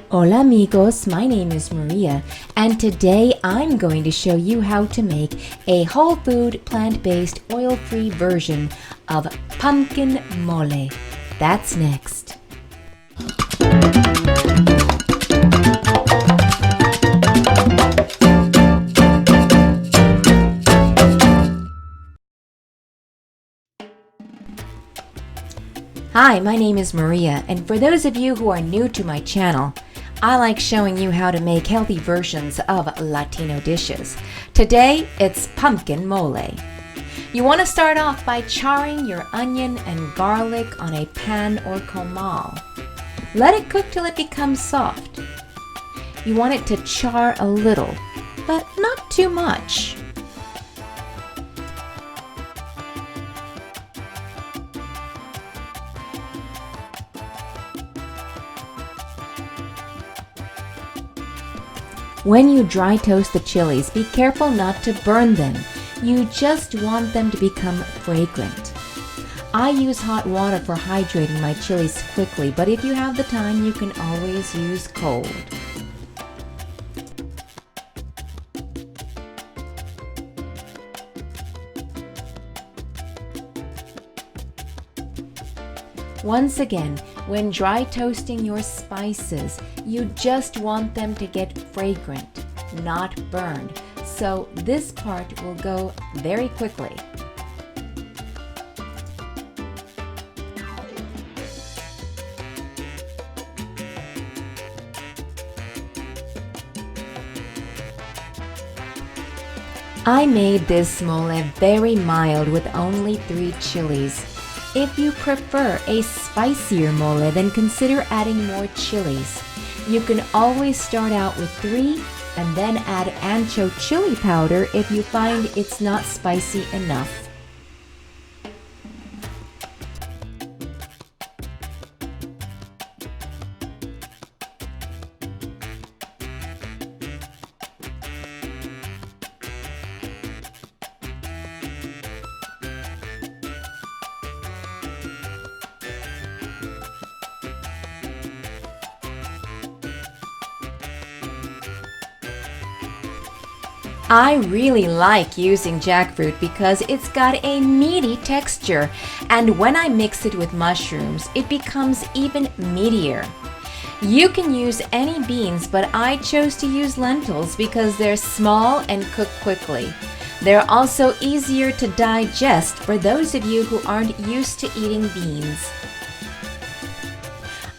Hola amigos, my name is Maria, and today I'm going to show you how to make a whole food, plant-based, oil-free version of pumpkin mole. That's next. Hi, my name is Maria, and for those of you who are new to my channel, I like showing you how to make healthy versions of Latino dishes. Today, it's pumpkin mole. You want to start off by charring your onion and garlic on a pan or comal. Let it cook till it becomes soft. You want it to char a little, but not too much. When you dry toast the chilies, be careful not to burn them. You just want them to become fragrant. I use hot water for hydrating my chilies quickly, but if you have the time, you can always use cold. Once again, when dry toasting your spices, you just want them to get fragrant, not burned. So this part will go very quickly. I made this mole very mild with only 3 chilies. If you prefer a spicier mole, then consider adding more chilies. You can always start out with 3 and then add Ancho chili powder if you find it's not spicy enough. I really like using jackfruit because it's got a meaty texture, and when I mix it with mushrooms, it becomes even meatier. You can use any beans, but I chose to use lentils because they're small and cook quickly. They're also easier to digest for those of you who aren't used to eating beans.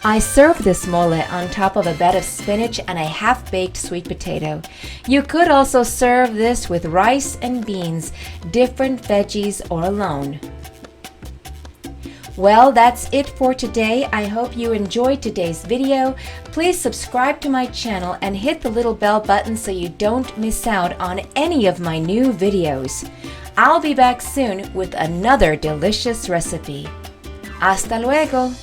I serve this mole on top of a bed of spinach and a half-baked sweet potato. You could also serve this with rice and beans, different veggies, or alone. Well, that's it for today. I hope you enjoyed today's video. Please subscribe to my channel and hit the little bell button so you don't miss out on any of my new videos. I'll be back soon with another delicious recipe. Hasta luego!